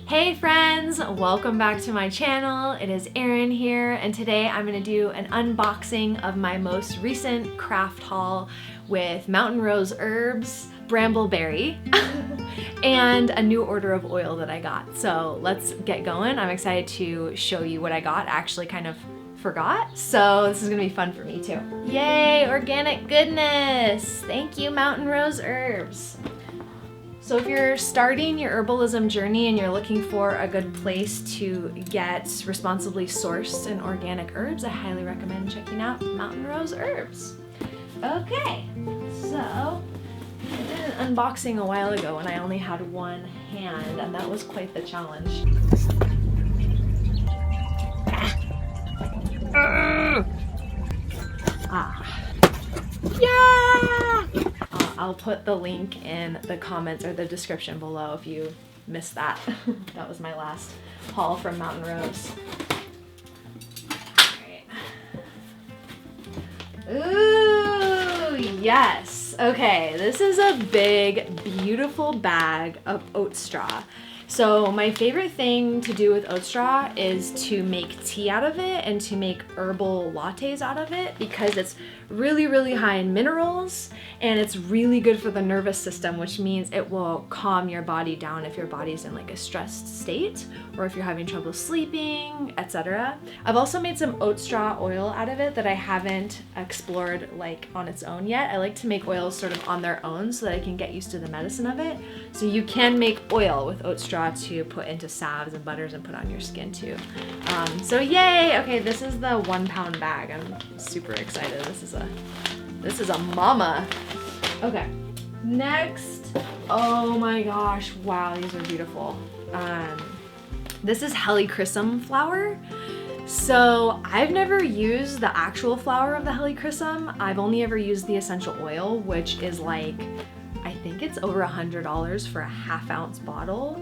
Hey friends, welcome back to my channel. It is Erinn here, and today I'm gonna do an unboxing of my most recent craft haul with Mountain Rose Herbs, Brambleberry, and a new order of oil that I got. So let's get going. I'm excited to show you what I got. I actually kind of forgot, so this is gonna be fun for me too. Yay, organic goodness! Thank you, Mountain Rose Herbs. So if you're starting your herbalism journey and you're looking for a good place to get responsibly sourced and organic herbs, I highly recommend checking out Mountain Rose Herbs. Okay, so I did an unboxing a while ago when I only had one hand, and that was quite the challenge. Yeah! I'll put the link in the comments or the description below if you missed that. That was my last haul from Mountain Rose. All right. Ooh, yes. Okay, this is a big, beautiful bag of oat straw. So my favorite thing to do with oat straw is to make tea out of it and to make herbal lattes out of it, because it's really high in minerals and it's really good for the nervous system, which means it will calm your body down if your body's in like a stressed state or if you're having trouble sleeping, etc. I've also made some oat straw oil out of it that I haven't explored like on its own yet. I like to make oils sort of on their own so that I can get used to the medicine of it. So you can make oil with oat straw to put into salves and butters and put on your skin too. So yay! Okay, this is the 1 pound bag. I'm super excited. This is a mama. Okay, next. Oh my gosh! Wow, these are beautiful. This is helichrysum flower. So I've never used the actual flower of the helichrysum. I've only ever used the essential oil, which is like, I think it's over $100 for a 1/2 ounce bottle.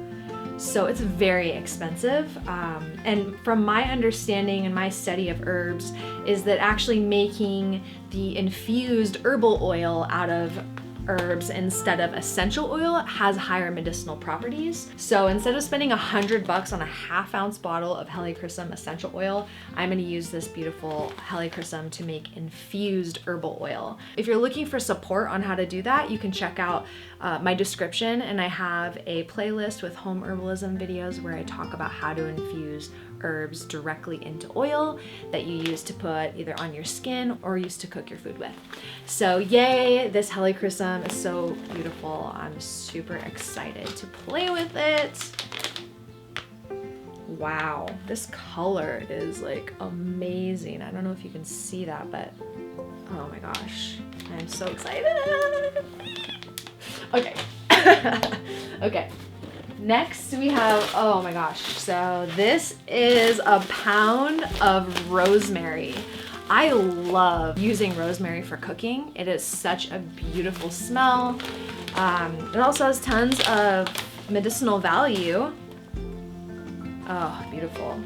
So it's very expensive. And from my understanding and my study of herbs is that actually making the infused herbal oil out of herbs instead of essential oil has higher medicinal properties. So instead of spending $100 on a 1/2 ounce bottle of helichrysum essential oil, I'm going to use this beautiful helichrysum to make infused herbal oil. If you're looking for support on how to do that, you can check out my description, and I have a playlist with home herbalism videos where I talk about how to infuse herbs directly into oil that you use to put either on your skin or use to cook your food with. So yay, this helichrysum is so beautiful. I'm super excited to play with it. Wow, this color is like amazing. I don't know if you can see that, but oh my gosh, I'm so excited. Okay. Okay. Next we have, oh my gosh, so this is a pound of rosemary. I love using rosemary for cooking. It is such a beautiful smell. It also has tons of medicinal value. Oh, beautiful.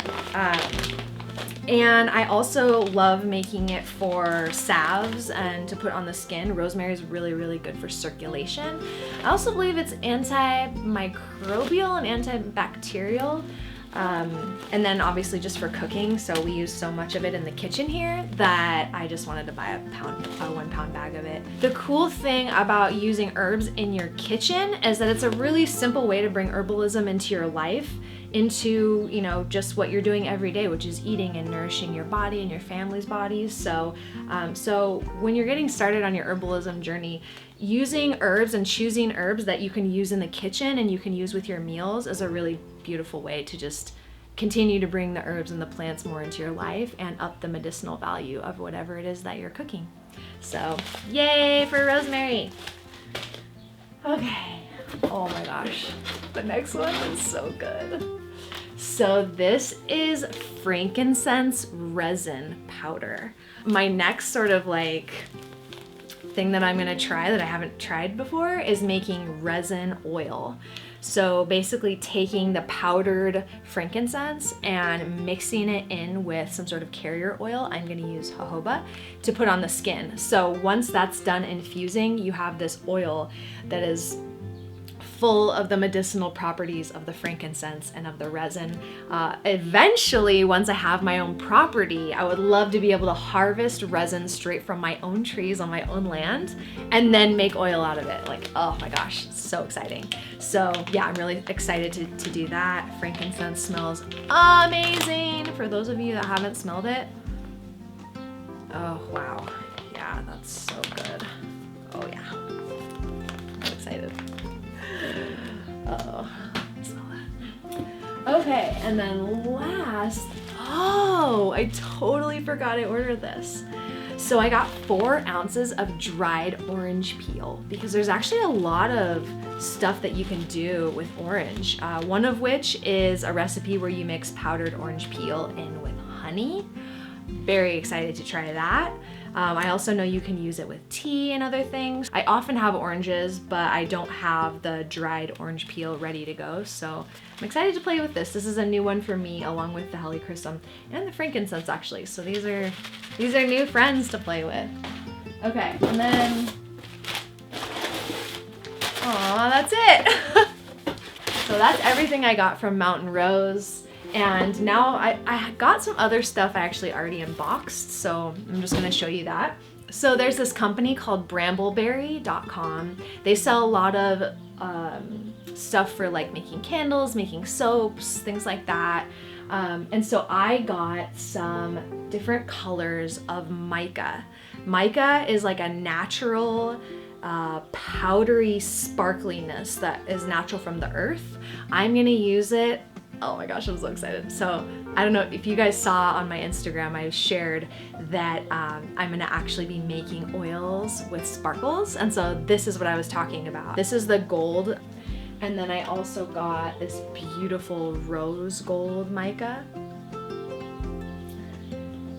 And I also love making it for salves and to put on the skin. Rosemary is really good for circulation. I also believe it's antimicrobial and antibacterial. And then obviously just for cooking, so we use so much of it in the kitchen here that I just wanted to buy a 1 pound bag of it. The cool thing about using herbs in your kitchen is that it's a really simple way to bring herbalism into your life, into, you know, just what you're doing every day, which is eating and nourishing your body and your family's bodies. So when you're getting started on your herbalism journey, using herbs and choosing herbs that you can use in the kitchen and you can use with your meals is a really beautiful way to just continue to bring the herbs and the plants more into your life and up the medicinal value of whatever it is that you're cooking. So yay for rosemary. Okay. Oh my gosh, the next one is so good. So this is frankincense resin powder. My next sort of like thing that I'm gonna try that I haven't tried before is making resin oil. So basically taking the powdered frankincense and mixing it in with some sort of carrier oil. I'm gonna use jojoba to put on the skin. So once that's done infusing, you have this oil that is full of the medicinal properties of the frankincense and of the resin. Eventually, once I have my own property, I would love to be able to harvest resin straight from my own trees on my own land and then make oil out of it. Like, oh my gosh, so exciting. So yeah, I'm really excited to do that. Frankincense smells amazing. For those of you that haven't smelled it, oh wow, yeah, that's so good. Oh yeah, I'm excited. Oh, smell that. Okay, and then last, oh, I totally forgot I ordered this. So I got 4 ounces of dried orange peel because there's actually a lot of stuff that you can do with orange. One of which is a recipe where you mix powdered orange peel in with honey. Very excited to try that. I also know you can use it with tea and other things. I often have oranges, but I don't have the dried orange peel ready to go, so I'm excited to play with this. This is a new one for me, along with the helichrysum and the frankincense, actually. So these are new friends to play with. Okay, and then, aw, that's it. So that's everything I got from Mountain Rose. And now I got some other stuff I actually already unboxed, so I'm just gonna show you that. So there's this company called brambleberry.com. They sell a lot of stuff for like making candles, making soaps, things like that. And so I got some different colors of mica. Mica is like a natural powdery sparkliness that is natural from the earth. I'm gonna use it. Oh my gosh, I'm so excited. So I don't know if you guys saw on my Instagram, I shared that I'm gonna actually be making oils with sparkles. And so this is what I was talking about. This is the gold. And then I also got this beautiful rose gold mica.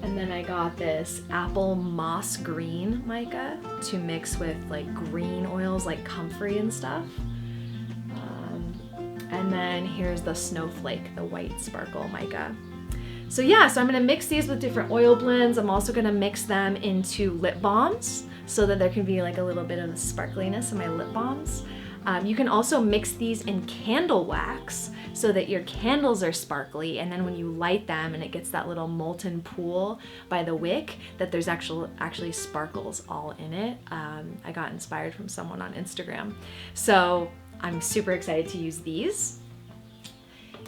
And then I got this apple moss green mica to mix with like green oils like comfrey and stuff. And then here's the snowflake, the white sparkle mica. So yeah, so I'm gonna mix these with different oil blends. I'm also gonna mix them into lip balms so that there can be like a little bit of sparkliness in my lip balms. You can also mix these in candle wax so that your candles are sparkly, and then when you light them and it gets that little molten pool by the wick, that there's actually sparkles all in it. I got inspired from someone on Instagram. So I'm super excited to use these.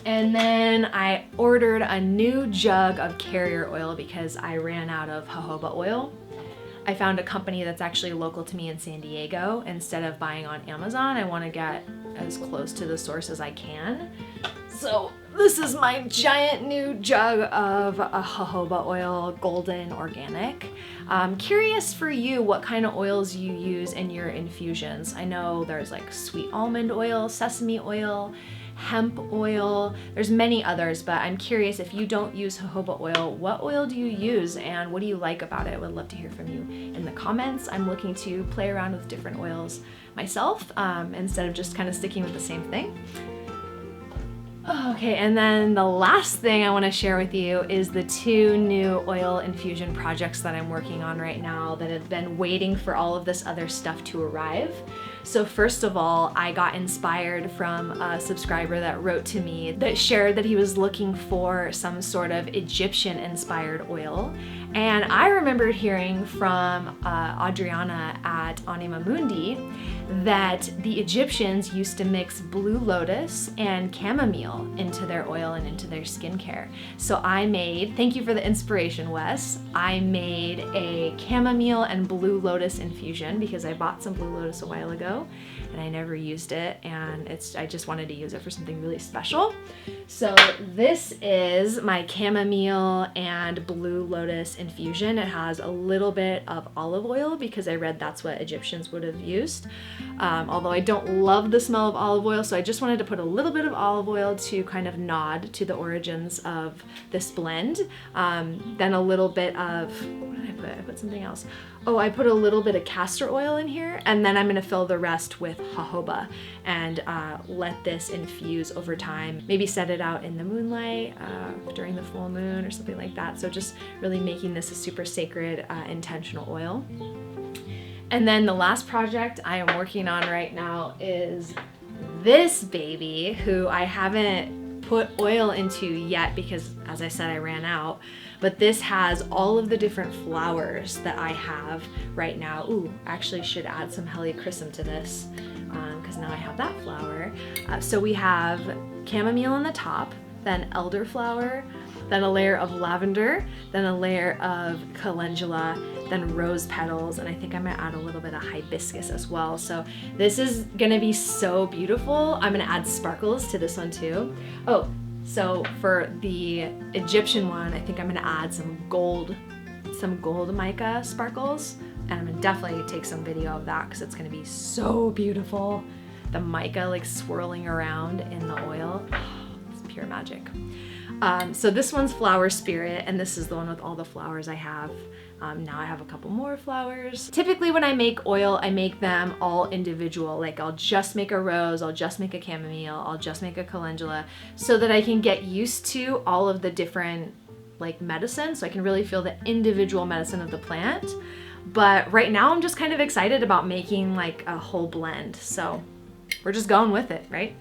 And then I ordered a new jug of carrier oil because I ran out of jojoba oil. I found a company that's actually local to me in San Diego. Instead of buying on Amazon, I want to get as close to the source as I can. So this is my giant new jug of a jojoba oil, golden organic. I'm curious for you what kind of oils you use in your infusions. I know there's like sweet almond oil, sesame oil, hemp oil, there's many others, but I'm curious if you don't use jojoba oil, what oil do you use and what do you like about it? I would love to hear from you in the comments. I'm looking to play around with different oils myself instead of just kind of sticking with the same thing. Okay, and then the last thing I want to share with you is the 2 new oil infusion projects that I'm working on right now that have been waiting for all of this other stuff to arrive. So first of all, I got inspired from a subscriber that wrote to me that shared that he was looking for some sort of Egyptian-inspired oil. And I remembered hearing from Adriana at Anima Mundi that the Egyptians used to mix blue lotus and chamomile into their oil and into their skincare. So I made, thank you for the inspiration, Wes, I made a chamomile and blue lotus infusion because I bought some blue lotus a while ago and I never used it, and I just wanted to use it for something really special. So this is my chamomile and blue lotus infusion. It has a little bit of olive oil because I read that's what Egyptians would have used. Although I don't love the smell of olive oil, so I just wanted to put a little bit of olive oil to kind of nod to the origins of this blend. Then a little bit of, what did I put? I put something else. Oh, I put a little bit of castor oil in here, and then I'm gonna fill the rest with jojoba and let this infuse over time. Maybe set it out in the moonlight during the full moon or something like that. So just really making this a super sacred, intentional oil. And then the last project I am working on right now is this baby, who I haven't put oil into yet because, as I said, I ran out, but this has all of the different flowers that I have right now. Ooh, actually should add some helichrysum to this because now I have that flower. So we have chamomile on the top, then elderflower, then a layer of lavender, then a layer of calendula, then rose petals, and I think I might add a little bit of hibiscus as well. So this is gonna be so beautiful. I'm gonna add sparkles to this one too. Oh, so for the Egyptian one, I think I'm gonna add some gold mica sparkles, and I'm gonna definitely take some video of that because it's gonna be so beautiful. The mica like swirling around in the oil. It's pure magic. So this one's Flower Spirit, and this is the one with all the flowers I have. Now I have a couple more flowers. Typically when I make oil, I make them all individual. Like I'll just make a rose, I'll just make a chamomile, I'll just make a calendula, so that I can get used to all of the different like medicine, so I can really feel the individual medicine of the plant. But right now I'm just kind of excited about making like a whole blend. So we're just going with it, right?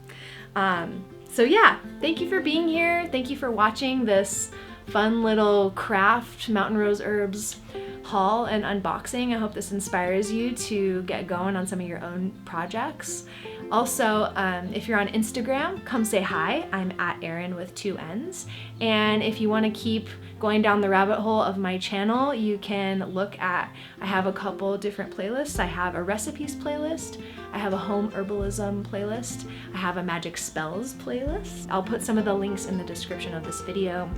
So yeah, thank you for being here. Thank you for watching this fun little craft mountain rose herbs haul and unboxing. I hope this inspires you to get going on some of your own projects. Also, if you're on Instagram, come say hi. I'm at Erinn with 2 N's. And if you want to keep going down the rabbit hole of my channel, you can look at, I have a couple different playlists. I have a recipes playlist, I have a home herbalism playlist, I have a magic spells playlist. I'll put some of the links in the description of this video.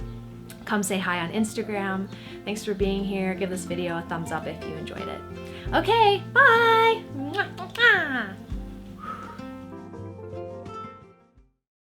Come say hi on Instagram. Thanks for being here. Give this video a thumbs up if you enjoyed it. Okay, bye!